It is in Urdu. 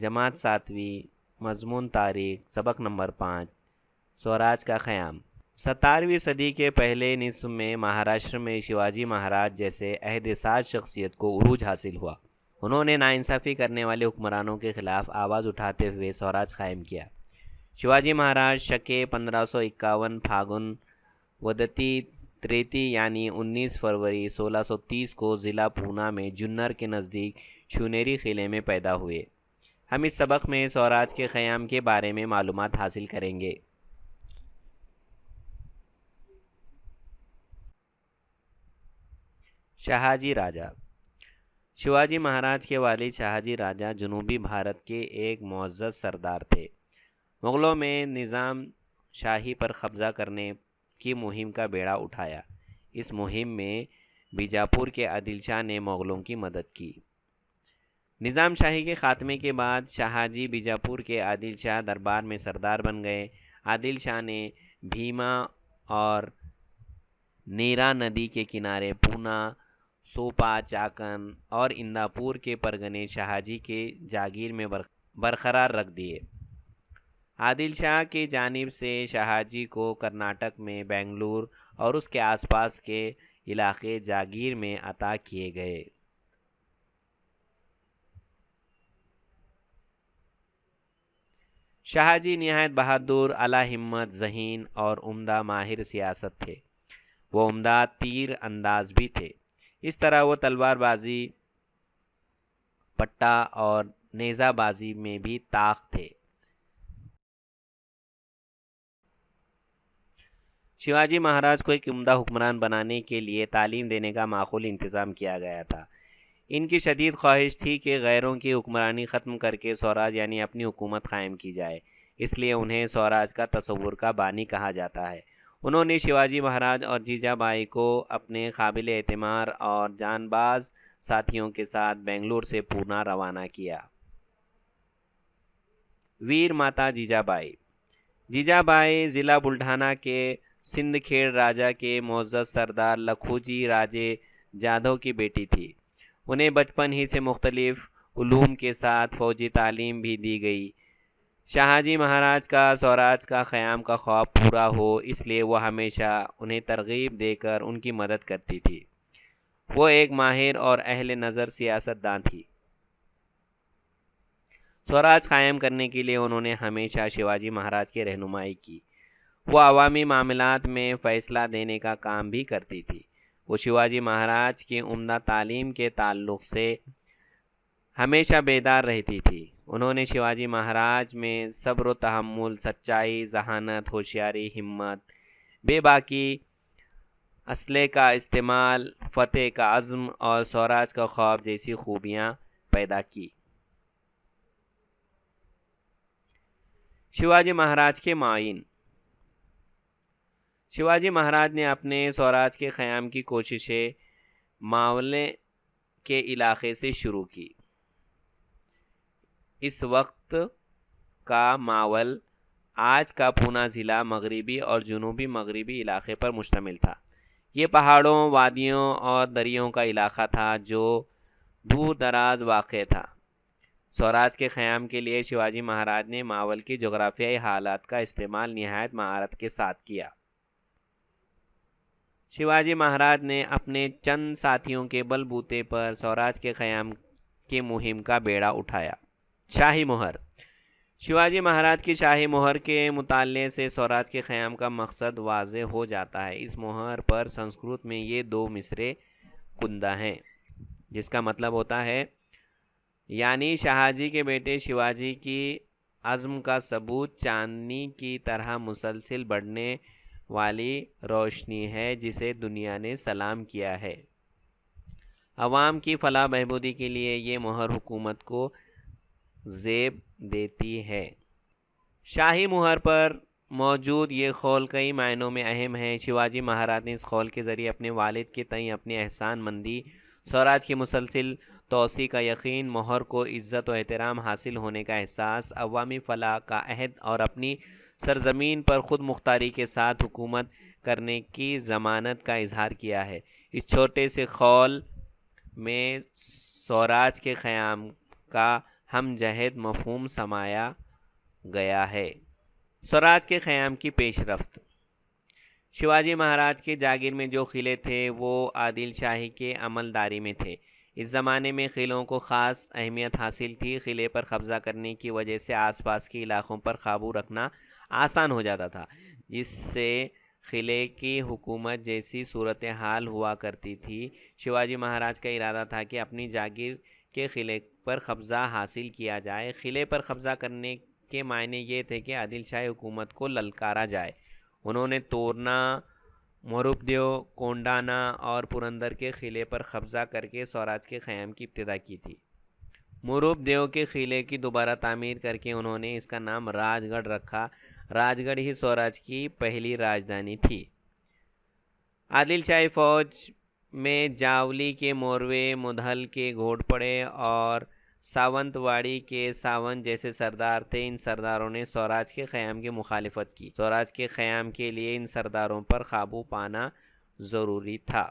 جماعت 7ویں، مضمون تاریخ، سبق نمبر 5، سوراج کا قیام۔ 17ویں صدی کے پہلے نصف میں مہاراشٹر میں شیواجی مہاراج جیسے عہدیدار شخصیت کو عروج حاصل ہوا۔ انہوں نے ناانصافی کرنے والے حکمرانوں کے خلاف آواز اٹھاتے ہوئے سوراج قائم کیا۔ شیواجی مہاراج شکے 1551 پھاگن ودتی تریتی یعنی 19 فروری 1630 کو ضلع پونا میں جنر کے نزدیک شونیری قلعے میں پیدا ہوئے۔ ہم اس سبق میں سوراج کے قیام کے بارے میں معلومات حاصل کریں گے۔ شہاجی راجہ۔ شیواجی مہاراج کے والد شہاجی راجہ جنوبی بھارت کے ایک معزز سردار تھے۔ مغلوں میں نظام شاہی پر قبضہ کرنے کی مہم کا بیڑا اٹھایا۔ اس مہم میں بیجاپور کے عادل شاہ نے مغلوں کی مدد کی۔ نظام شاہی کے خاتمے کے بعد شہاجی بیجاپور کے عادل شاہ دربار میں سردار بن گئے۔ عادل شاہ نے بھیما اور نیرا ندی کے کنارے پونا، سوپا، چاکن اور انداپور کے پرگنے شہاجی کے جاگیر میں برقرار رکھ دیے۔ عادل شاہ کی جانب سے شہاجی کو کرناٹک میں بنگلور اور اس کے آس پاس کے علاقے جاگیر میں عطا کیے گئے۔ شہاجی نہایت بہادر، اعلی ہمت، ذہین اور عمدہ ماہر سیاست تھے۔ وہ عمدہ تیر انداز بھی تھے۔ اس طرح وہ تلوار بازی، پٹا اور نیزہ بازی میں بھی طاق تھے۔ شیواجی مہاراج کو ایک عمدہ حکمران بنانے کے لیے تعلیم دینے کا معقول انتظام کیا گیا تھا۔ ان کی شدید خواہش تھی کہ غیروں کی حکمرانی ختم کر کے سوراج یعنی اپنی حکومت قائم کی جائے، اس لیے انہیں سوراج کا تصور کا بانی کہا جاتا ہے۔ انہوں نے شیواجی مہاراج اور جیجا بائی کو اپنے قابل اعتماد اور جان باز ساتھیوں کے ساتھ بنگلور سے پونا روانہ کیا۔ ویر ماتا جیجا بائی۔ جیجا بائی ضلع بلڈھانہ کے سندھ کھیڑ راجہ کے معزز سردار لکھوجی راجے جادھو کی بیٹی تھی۔ انہیں بچپن ہی سے مختلف علوم کے ساتھ فوجی تعلیم بھی دی گئی۔ شہاجی مہاراج کا سوراج کا قیام کا خواب پورا ہو، اس لیے وہ ہمیشہ انہیں ترغیب دے کر ان کی مدد کرتی تھی۔ وہ ایک ماہر اور اہل نظر سیاست دان تھی۔ سوراج قائم کرنے کے لیے انہوں نے ہمیشہ شیواجی مہاراج کی رہنمائی کی۔ وہ عوامی معاملات میں فیصلہ دینے کا کام بھی کرتی تھی۔ وہ شیواجی مہاراج کی عمدہ تعلیم کے تعلق سے ہمیشہ بیدار رہتی تھی۔ انہوں نے شیواجی مہاراج میں صبر و تحمل، سچائی، ذہانت، ہوشیاری، ہمت، بے باکی، اسلحے کا استعمال، فتح کا عزم اور سوراج کا خواب جیسی خوبیاں پیدا کی۔ شیواجی مہاراج کے معاون۔ شیواجی مہاراج نے اپنے سوراج کے قیام کی کوششیں ماولے کے علاقے سے شروع کی۔ اس وقت کا ماول آج کا پونا ضلع مغربی اور جنوبی مغربی علاقے پر مشتمل تھا۔ یہ پہاڑوں، وادیوں اور دریاؤں کا علاقہ تھا جو دور دراز واقع تھا۔ سوراج کے قیام کے لیے شیواجی مہاراج نے ماول کی جغرافیائی حالات کا استعمال نہایت مہارت کے ساتھ کیا۔ شیواجی مہاراج نے اپنے چند ساتھیوں کے بل بوتے پر سوراج کے قیام کی مہم کا بیڑا اٹھایا۔ شاہی مہر۔ شیواجی مہاراج کی شاہی مہر کے مطالعے سے سوراج کے قیام کا مقصد واضح ہو جاتا ہے۔ اس مہر پر سنسکرت میں یہ دو مصرے کندہ ہیں، جس کا مطلب ہوتا ہے یعنی شہاجی کے بیٹے شیواجی کی عزم کا ثبوت چاندنی کی طرح مسلسل بڑھنے والی روشنی ہے جسے دنیا نے سلام کیا ہے۔ عوام کی فلاح بہبودی کے لیے یہ مہر حکومت کو زیب دیتی ہے۔ شاہی مہر پر موجود یہ خول کئی معنوں میں اہم ہے۔ شیواجی مہاراج نے اس خول کے ذریعے اپنے والد کے تئیں اپنی احسان مندی، سوراج کی مسلسل توسیع کا یقین، مہر کو عزت و احترام حاصل ہونے کا احساس، عوامی فلاح کا عہد اور اپنی سرزمین پر خود مختاری کے ساتھ حکومت کرنے کی ضمانت کا اظہار کیا ہے۔ اس چھوٹے سے خول میں سوراج کے قیام کا ہم جہد مفہوم سمایا گیا ہے۔ سوراج کے قیام کی پیش رفت۔ شیواجی مہاراج کے جاگیر میں جو قلعے تھے وہ عادل شاہی کے عملداری میں تھے۔ اس زمانے میں قلعوں کو خاص اہمیت حاصل تھی۔ قلعے پر قبضہ کرنے کی وجہ سے آس پاس کے علاقوں پر قابو رکھنا آسان ہو جاتا تھا، جس سے قلعے کی حکومت جیسی صورتحال ہوا کرتی تھی۔ شیواجی مہاراج کا ارادہ تھا کہ اپنی جاگیر کے قلعے پر قبضہ حاصل کیا جائے۔ قلعے پر قبضہ کرنے کے معنی یہ تھے کہ عادل شاہی حکومت کو للکارا جائے۔ انہوں نے تورنا، مہروپ دیو، کونڈانا اور پرندر کے قلعے پر قبضہ کر کے سوراج کے قیام کی ابتدا کی تھی۔ مہروپ دیو کے قلعے کی دوبارہ تعمیر کر کے انہوں نے اس کا نام راج گڑھ رکھا۔ راج گڑھ ہی سوراج کی پہلی راجدھانی تھی۔ عادل شاہی فوج میں جاولی کے موروے، مدھل کے گھوڑپڑے اور ساونت واڑی کے ساونت جیسے سردار تھے۔ ان سرداروں نے سوراج کے قیام کی مخالفت کی۔ سوراج کے قیام کے لیے ان سرداروں پر قابو پانا ضروری تھا۔